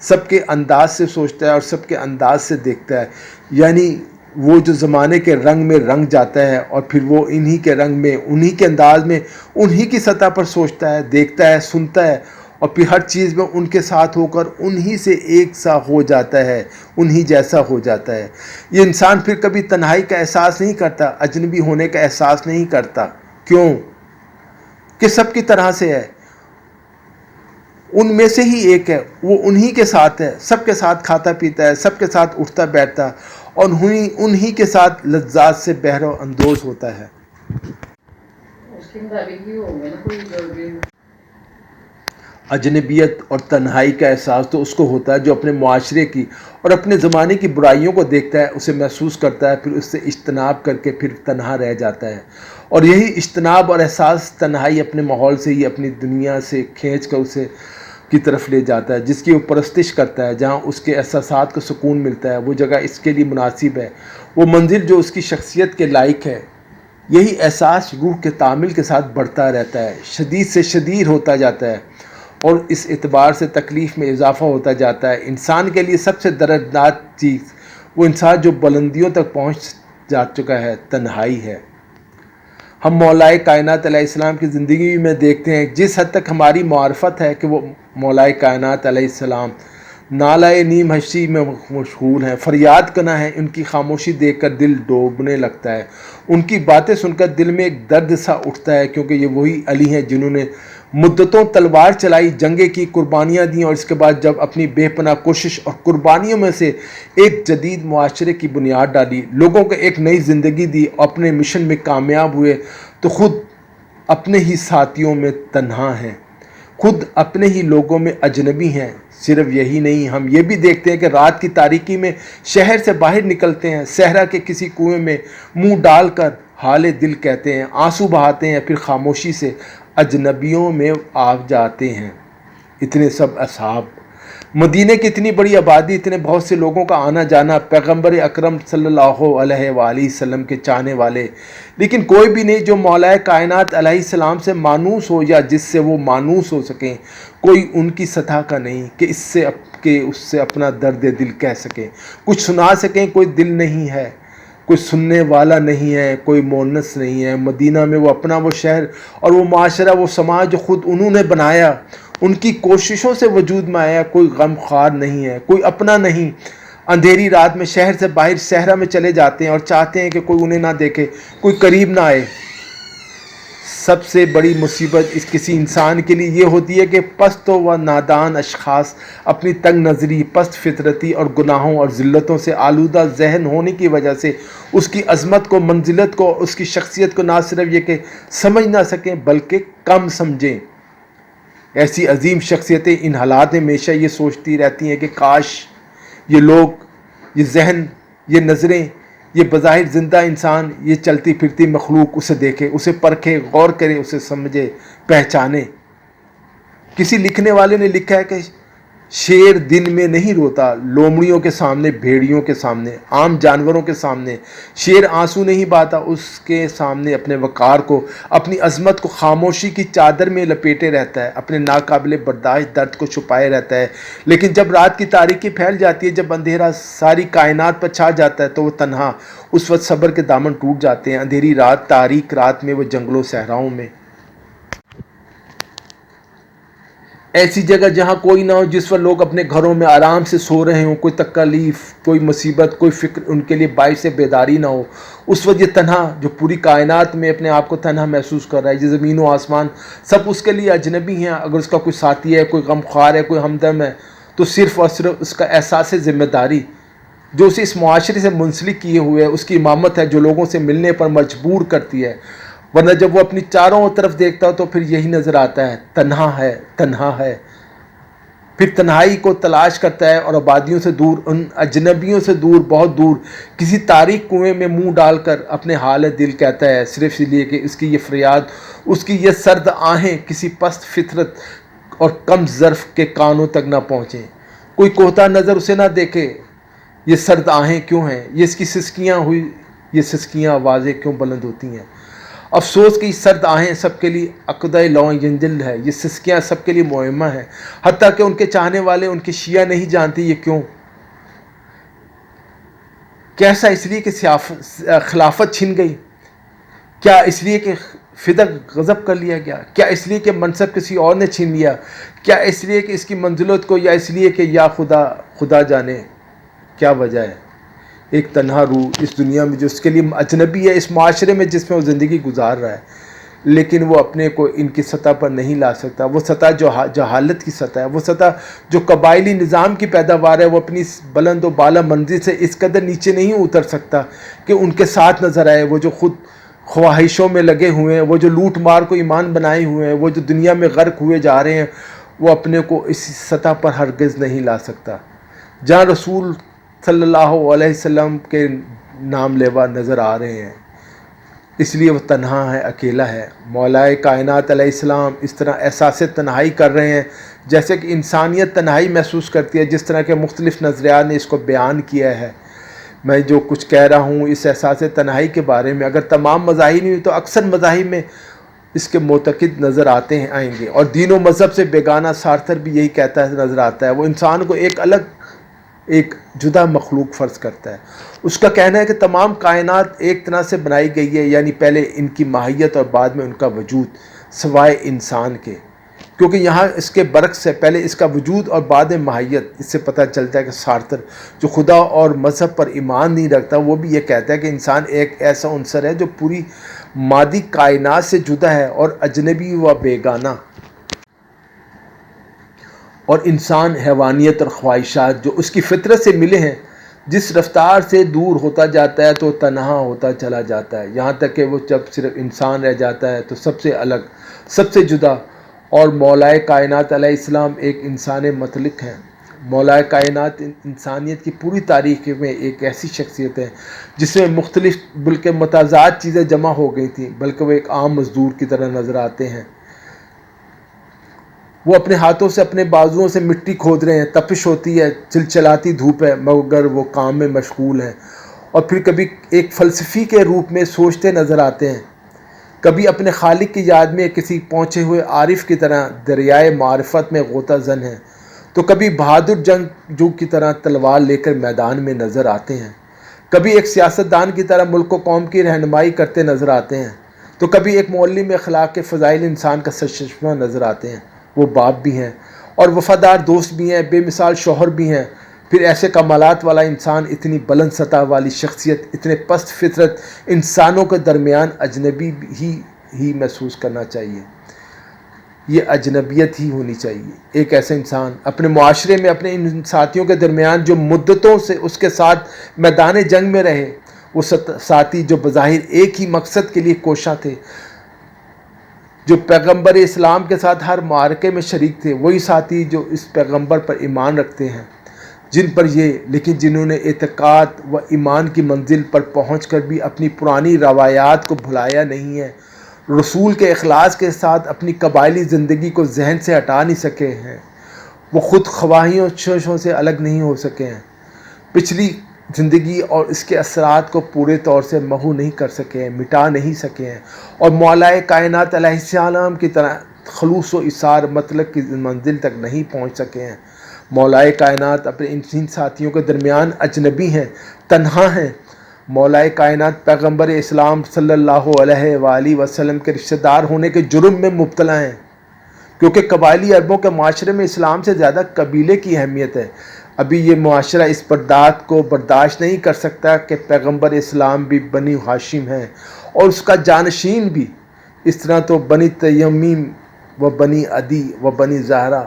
سب کے انداز سے سوچتا ہے اور سب کے انداز سے دیکھتا ہے، یعنی وہ جو زمانے کے رنگ میں رنگ جاتا ہے اور پھر وہ انہی کے رنگ میں، انہی کے انداز میں، انہی کی سطح پر سوچتا ہے، دیکھتا ہے، سنتا ہے، اور پھر ہر چیز میں ان کے ساتھ ہو کر انہی سے ایک سا ہو جاتا ہے، انہی جیسا ہو جاتا ہے۔ یہ انسان پھر کبھی تنہائی کا احساس نہیں کرتا، اجنبی ہونے کا احساس نہیں کرتا۔ کیوں؟ کہ سب کی طرح سے ہے، ان میں سے ہی ایک ہے، وہ انہی کے ساتھ ہے، سب کے ساتھ کھاتا پیتا ہے، سب کے ساتھ اٹھتا بیٹھتا اور انہی کے ساتھ لذات سے بہرہ اندوز ہوتا ہے۔ اجنبیت اور تنہائی کا احساس تو اس کو ہوتا ہے جو اپنے معاشرے کی اور اپنے زمانے کی برائیوں کو دیکھتا ہے، اسے محسوس کرتا ہے، پھر اس سے اجتناب کر کے پھر تنہا رہ جاتا ہے، اور یہی اجتناب اور احساس تنہائی اپنے ماحول سے ہی اپنی دنیا سے کھینچ کر اسے کی طرف لے جاتا ہے، جس کی وہ پرستش کرتا ہے، جہاں اس کے احساسات کو سکون ملتا ہے، وہ جگہ اس کے لیے مناسب ہے، وہ منزل جو اس کی شخصیت کے لائق ہے۔ یہی احساس روح کے تعامل کے ساتھ بڑھتا رہتا ہے، شدید سے شدید ہوتا جاتا ہے، اور اس اعتبار سے تکلیف میں اضافہ ہوتا جاتا ہے۔ انسان کے لیے سب سے دردناک چیز وہ انسان جو بلندیوں تک پہنچ جا چکا ہے، تنہائی ہے۔ ہم مولائے کائنات علیہ السلام کی زندگی میں دیکھتے ہیں جس حد تک ہماری معرفت ہے کہ وہ مولائے کائنات علیہ السلام نالائے نیم ہستی میں مشغول ہیں، فریاد کنا ہے، ان کی خاموشی دیکھ کر دل ڈوبنے لگتا ہے، ان کی باتیں سن کر دل میں ایک درد سا اٹھتا ہے، کیونکہ یہ وہی علی ہیں جنہوں نے مدتوں تلوار چلائی، جنگیں کی، قربانیاں دیں، اور اس کے بعد جب اپنی بے پناہ کوشش اور قربانیوں میں سے ایک جدید معاشرے کی بنیاد ڈالی، لوگوں کو ایک نئی زندگی دی اور اپنے مشن میں کامیاب ہوئے، تو خود اپنے ہی ساتھیوں میں تنہا ہیں، خود اپنے ہی لوگوں میں اجنبی ہیں۔ صرف یہی نہیں، ہم یہ بھی دیکھتے ہیں کہ رات کی تاریکی میں شہر سے باہر نکلتے ہیں، صحرا کے کسی کنویں میں منہ ڈال کر حال دل کہتے ہیں، آنسو بہاتے ہیں، پھر خاموشی سے اجنبیوں میں آ جاتے ہیں۔ اتنے سب اصحاب، مدینہ کی اتنی بڑی آبادی، اتنے بہت سے لوگوں کا آنا جانا، پیغمبر اکرم صلی اللہ علیہ وآلہ وسلم کے چاہنے والے، لیکن کوئی بھی نہیں جو مولائے کائنات علیہ السلام سے مانوس ہو یا جس سے وہ مانوس ہو سکیں، کوئی ان کی سطح کا نہیں کہ اس سے اپنا درد دل کہہ سکیں، کچھ سنا سکیں، کوئی دل نہیں ہے، کوئی سننے والا نہیں ہے، کوئی مونس نہیں ہے۔ مدینہ میں وہ اپنا وہ شہر اور وہ معاشرہ، وہ سماج جو خود انہوں نے بنایا، ان کی کوششوں سے وجود میں آیا، کوئی غم خوار نہیں ہے، کوئی اپنا نہیں۔ اندھیری رات میں شہر سے باہر صحرا میں چلے جاتے ہیں اور چاہتے ہیں کہ کوئی انہیں نہ دیکھے، کوئی قریب نہ آئے۔ سب سے بڑی مصیبت اس کسی انسان کے لیے یہ ہوتی ہے کہ پست و نادان اشخاص اپنی تنگ نظری، پست فطرتی اور گناہوں اور ذلتوں سے آلودہ ذہن ہونے کی وجہ سے اس کی عظمت کو، منزلت کو، اس کی شخصیت کو نہ صرف یہ کہ سمجھ نہ سکیں بلکہ کم سمجھیں۔ ایسی عظیم شخصیتیں ان حالات میں ہمیشہ یہ سوچتی رہتی ہیں کہ کاش یہ لوگ، یہ ذہن، یہ نظریں، یہ بظاہر زندہ انسان، یہ چلتی پھرتی مخلوق اسے دیکھے، اسے پرکھے، غور کرے، اسے سمجھے، پہچانے۔ کسی لکھنے والے نے لکھا ہے کہ شیر دن میں نہیں روتا، لومڑیوں کے سامنے، بھیڑیوں کے سامنے، عام جانوروں کے سامنے شیر آنسو نہیں بہاتا، اس کے سامنے اپنے وقار کو، اپنی عظمت کو خاموشی کی چادر میں لپیٹے رہتا ہے، اپنے ناقابل برداشت درد کو چھپائے رہتا ہے۔ لیکن جب رات کی تاریکی پھیل جاتی ہے، جب اندھیرا ساری کائنات پر چھا جاتا ہے، تو وہ تنہا، اس وقت صبر کے دامن ٹوٹ جاتے ہیں۔ اندھیری رات، تاریک رات میں وہ جنگلوں صحراؤں میں، ایسی جگہ جہاں کوئی نہ ہو، جس پر لوگ اپنے گھروں میں آرام سے سو رہے ہوں، کوئی تکلیف، کوئی مصیبت، کوئی فکر ان کے لیے باعث بیداری نہ ہو، اس وقت یہ تنہا جو پوری کائنات میں اپنے آپ کو تنہا محسوس کر رہا ہے، یہ زمین و آسمان سب اس کے لیے اجنبی ہیں۔ اگر اس کا کوئی ساتھی ہے، کوئی غمخوار ہے، کوئی ہمدم ہے، تو صرف اور صرف اس کا احساس ذمہ داری جو اسے اس معاشرے سے منسلک کیے ہوئے ہے، اس کی امامت ہے جو لوگوں سے ملنے پر مجبور کرتی ہے۔ ورنہ جب وہ اپنی چاروں طرف دیکھتا ہے تو پھر یہی نظر آتا ہے، تنہا ہے، تنہا ہے۔ پھر تنہائی کو تلاش کرتا ہے اور آبادیوں سے دور، ان اجنبیوں سے دور، بہت دور، کسی تاریک کنویں میں منہ ڈال کر اپنے حال دل کہتا ہے، صرف اس لیے کہ اس کی یہ فریاد، اس کی یہ سرد آہیں کسی پست فطرت اور کم ظرف کے کانوں تک نہ پہنچیں، کوئی کوہتا نظر اسے نہ دیکھے۔ یہ سرد آہیں کیوں ہیں؟ یہ اس کی سسکیاں ہوئی، یہ سسکیاں آوازیں کیوں بلند ہوتی ہیں؟ افسوس کہ یہ سرد آہیں سب کے لیے عقدہ لو ینجل ہے، یہ سسکیاں سب کے لیے مہمہ ہیں، حتیٰ کہ ان کے چاہنے والے، ان کے شیعہ نہیں جانتے یہ کیوں۔ کیسا؟ اس لیے کہ خلافت چھن گئی؟ کیا اس لیے کہ فدق غضب کر لیا گیا؟ کیا اس لیے کہ منصب کسی اور نے چھین لیا؟ کیا اس لیے کہ اس کی منزلت کو، یا اس لیے کہ یا خدا جانے کیا وجہ ہے؟ ایک تنہا روح اس دنیا میں جو اس کے لیے اجنبی ہے، اس معاشرے میں جس میں وہ زندگی گزار رہا ہے، لیکن وہ اپنے کو ان کی سطح پر نہیں لا سکتا۔ وہ سطح جو جہالت کی سطح ہے، وہ سطح جو قبائلی نظام کی پیداوار ہے، وہ اپنی بلند و بالا منزل سے اس قدر نیچے نہیں اتر سکتا کہ ان کے ساتھ نظر آئے وہ جو خود خواہشوں میں لگے ہوئے ہیں، وہ جو لوٹ مار کو ایمان بنائے ہوئے ہیں، وہ جو دنیا میں غرق ہوئے جا رہے ہیں، وہ اپنے کو اس سطح پر ہرگز نہیں لا سکتا جہاں رسول صلی اللہ علیہ وسلم کے نام لیوا نظر آ رہے ہیں۔ اس لیے وہ تنہا ہے، اکیلا ہے۔ مولائے کائنات علیہ السلام اس طرح احساس تنہائی کر رہے ہیں جیسے کہ انسانیت تنہائی محسوس کرتی ہے، جس طرح کے مختلف نظریات نے اس کو بیان کیا ہے۔ میں جو کچھ کہہ رہا ہوں اس احساس تنہائی کے بارے میں، اگر تمام مذاہب نہیں تو اکثر مذاہب میں اس کے معتقد نظر آئیں گے، اور دین و مذہب سے بیگانہ سارتر بھی یہی کہتا ہے، نظر آتا ہے۔ وہ انسان کو ایک جدا مخلوق فرض کرتا ہے۔ اس کا کہنا ہے کہ تمام کائنات ایک طرح سے بنائی گئی ہے، یعنی پہلے ان کی ماہیت اور بعد میں ان کا وجود، سوائے انسان کے، کیونکہ یہاں اس کے برعکس ہے، پہلے اس کا وجود اور بعد میں ماہیت۔ اس سے پتہ چلتا ہے کہ سارتر جو خدا اور مذہب پر ایمان نہیں رکھتا، وہ بھی یہ کہتا ہے کہ انسان ایک ایسا عنصر ہے جو پوری مادی کائنات سے جدا ہے اور اجنبی و بیگانہ، اور انسان حیوانیت اور خواہشات جو اس کی فطرت سے ملے ہیں، جس رفتار سے دور ہوتا جاتا ہے تو تنہا ہوتا چلا جاتا ہے، یہاں تک کہ وہ جب صرف انسان رہ جاتا ہے تو سب سے الگ، سب سے جدا۔ اور مولائے کائنات علیہ السلام ایک انسان مطلق ہیں۔ مولائے کائنات انسانیت کی پوری تاریخ میں ایک ایسی شخصیت ہے جس میں مختلف بلکہ متضاد چیزیں جمع ہو گئی تھیں، بلکہ وہ ایک عام مزدور کی طرح نظر آتے ہیں۔ وہ اپنے ہاتھوں سے، اپنے بازوؤں سے مٹی کھود رہے ہیں، تپش ہوتی ہے، چلچلاتی دھوپ ہے، مگر وہ کام میں مشغول ہیں، اور پھر کبھی ایک فلسفی کے روپ میں سوچتے نظر آتے ہیں، کبھی اپنے خالق کی یاد میں کسی پہنچے ہوئے عارف کی طرح دریائے معرفت میں غوطہ زن ہیں، تو کبھی بہادر جنگجو کی طرح تلوار لے کر میدان میں نظر آتے ہیں، کبھی ایک سیاستدان کی طرح ملک و قوم کی رہنمائی کرتے نظر آتے ہیں، تو کبھی ایک معلم اخلاق کے فضائل انسان کا سرچشمہ نظر آتے ہیں۔ وہ باپ بھی ہیں اور وفادار دوست بھی ہیں، بے مثال شوہر بھی ہیں۔ پھر ایسے کمالات والا انسان، اتنی بلند سطح والی شخصیت، اتنے پست فطرت انسانوں کے درمیان اجنبی ہی محسوس کرنا چاہیے، یہ اجنبیت ہی ہونی چاہیے۔ ایک ایسا انسان اپنے معاشرے میں اپنے ان ساتھیوں کے درمیان جو مدتوں سے اس کے ساتھ میدان جنگ میں رہے، وہ ساتھی جو بظاہر ایک ہی مقصد کے لیے کوشاں تھے، جو پیغمبر اسلام کے ساتھ ہر معرکے میں شریک تھے، وہی ساتھی جو اس پیغمبر پر ایمان رکھتے ہیں، جن پر یہ لیکن جنہوں نے اعتقاد و ایمان کی منزل پر پہنچ کر بھی اپنی پرانی روایات کو بھلایا نہیں ہے، رسول کے اخلاص کے ساتھ اپنی قبائلی زندگی کو ذہن سے ہٹا نہیں سکے ہیں، وہ خود خواہیوں چوشوں سے الگ نہیں ہو سکے ہیں، پچھلی زندگی اور اس کے اثرات کو پورے طور سے محو نہیں کر سکے ہیں، مٹا نہیں سکے ہیں، اور مولا کائنات علیہ السلام کی طرح خلوص و اثار مطلق کی منزل تک نہیں پہنچ سکے ہیں۔ مولا کائنات اپنے ان ساتھیوں کے درمیان اجنبی ہیں، تنہا ہیں۔ مولا کائنات پیغمبر اسلام صلی اللہ علیہ وآلہ وسلم کے رشتہ دار ہونے کے جرم میں مبتلا ہیں، کیونکہ قبائلی عربوں کے معاشرے میں اسلام سے زیادہ قبیلے کی اہمیت ہے۔ ابھی یہ معاشرہ اس برداشت کو برداشت نہیں کر سکتا کہ پیغمبر اسلام بھی بنی ہاشم ہیں اور اس کا جانشین بھی۔ اس طرح تو بنی تیمیم و بنی عدی و بنی زہرہ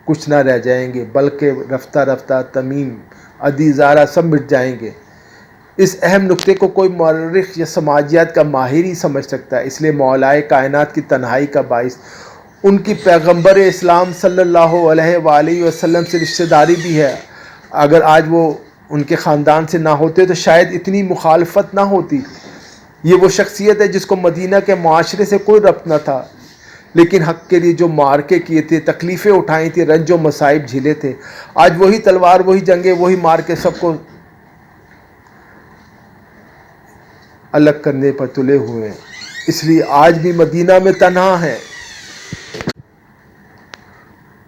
کچھ نہ رہ جائیں گے، بلکہ رفتہ رفتہ تمیم، عدی، زہرہ سب مٹ جائیں گے۔ اس اہم نقطے کو کوئی مورخ یا سماجیات کا ماہر ہی سمجھ سکتا ہے۔ اس لیے مولا کائنات کی تنہائی کا باعث ان کی پیغمبر اسلام صلی اللہ علیہ وآلہ وسلم سے رشتہ داری بھی ہے۔ اگر آج وہ ان کے خاندان سے نہ ہوتے تو شاید اتنی مخالفت نہ ہوتی۔ یہ وہ شخصیت ہے جس کو مدینہ کے معاشرے سے کوئی ربط نہ تھا، لیکن حق کے لیے جو معرکے کیے تھے، تکلیفیں اٹھائی تھیں، رنج و مصائب جھیلے تھے، آج وہی تلوار، وہی جنگیں، وہی مار کے سب کو الگ کرنے پر تلے ہوئے ہیں۔ اس لیے آج بھی مدینہ میں تنہا ہے،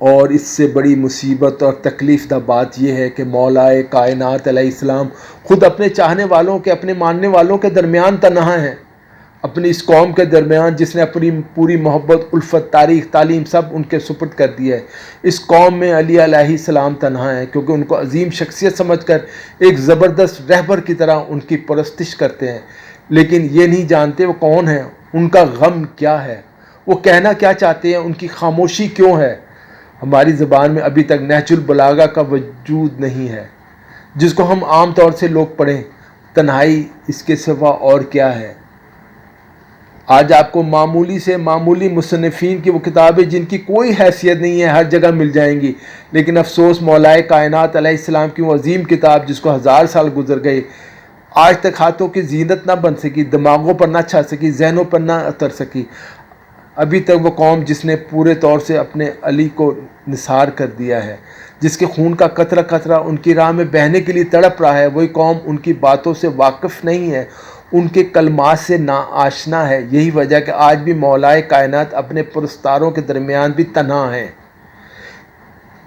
اور اس سے بڑی مصیبت اور تکلیف دہ بات یہ ہے کہ مولا کائنات علیہ السلام خود اپنے چاہنے والوں کے، اپنے ماننے والوں کے درمیان تنہا ہیں، اپنی اس قوم کے درمیان جس نے اپنی پوری محبت، الفت، تاریخ، تعلیم سب ان کے سپرد کر دی ہے۔ اس قوم میں علی علیہ السلام تنہا ہیں، کیونکہ ان کو عظیم شخصیت سمجھ کر ایک زبردست رہبر کی طرح ان کی پرستش کرتے ہیں، لیکن یہ نہیں جانتے وہ کون ہیں، ان کا غم کیا ہے، وہ کہنا کیا چاہتے ہیں، ان کی خاموشی کیوں ہے۔ ہماری زبان میں ابھی تک نہج البلاغہ کا وجود نہیں ہے، جس کو ہم عام طور سے لوگ پڑھیں۔ تنہائی اس کے سوا اور کیا ہے؟ آج آپ کو معمولی سے معمولی مصنفین کی وہ کتابیں جن کی کوئی حیثیت نہیں ہے ہر جگہ مل جائیں گی، لیکن افسوس مولا کائنات علیہ السلام کی وہ عظیم کتاب جس کو 1000 سال گزر گئے، آج تک ہاتھوں کی زینت نہ بن سکی، دماغوں پر نہ چھا سکی، ذہنوں پر نہ اتر سکی۔ ابھی تک وہ قوم جس نے پورے طور سے اپنے علی کو نثار کر دیا ہے، جس کے خون کا قطرہ قطرہ ان کی راہ میں بہنے کے لیے تڑپ رہا ہے، وہی قوم ان کی باتوں سے واقف نہیں ہے، ان کے کلمات سے ناآشنا ہے۔ یہی وجہ کہ آج بھی مولا کائنات اپنے پرستاروں کے درمیان بھی تنہا ہیں۔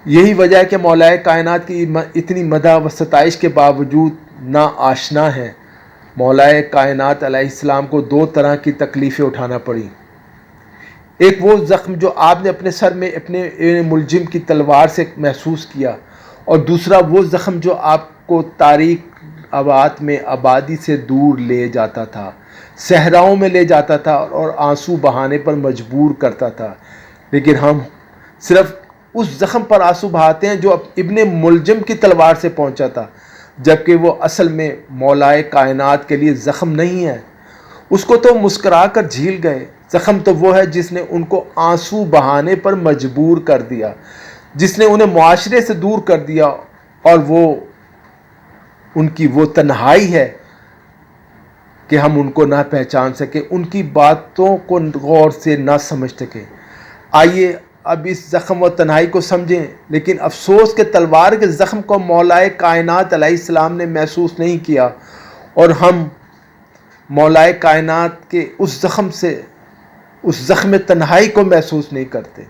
یہی وجہ ہے کہ مولا کائنات کی اتنی مدح و ستائش کے باوجود ناآشنا ہے۔ مولا کائنات علیہ السلام کو 2 طرح کی تکلیفیں اٹھانا پڑی۔ ایک وہ زخم جو آپ نے اپنے سر میں اپنے ملجم کی تلوار سے محسوس کیا، اور دوسرا وہ زخم جو آپ کو تاریک آباد میں آبادی سے دور لے جاتا تھا، صحراؤں میں لے جاتا تھا اور آنسو بہانے پر مجبور کرتا تھا۔ لیکن ہم صرف اس زخم پر آنسو بہاتے ہیں جو ابن ملجم کی تلوار سے پہنچا تھا، جبکہ وہ اصل میں مولا کائنات کے لیے زخم نہیں ہے۔ اس کو تو مسکرا کر جھیل گئے، زخم تو وہ ہے جس نے ان کو آنسو بہانے پر مجبور کر دیا، جس نے انہیں معاشرے سے دور کر دیا، اور وہ ان کی وہ تنہائی ہے کہ ہم ان کو نہ پہچان سکے، ان کی باتوں کو غور سے نہ سمجھ سکے۔ آئیے اب اس زخم و تنہائی کو سمجھیں، لیکن افسوس کہ تلوار کے زخم کو مولا کائنات علیہ السلام نے محسوس نہیں کیا، اور ہم مولا کائنات کے اس زخم تنہائی کو محسوس نہیں کرتے۔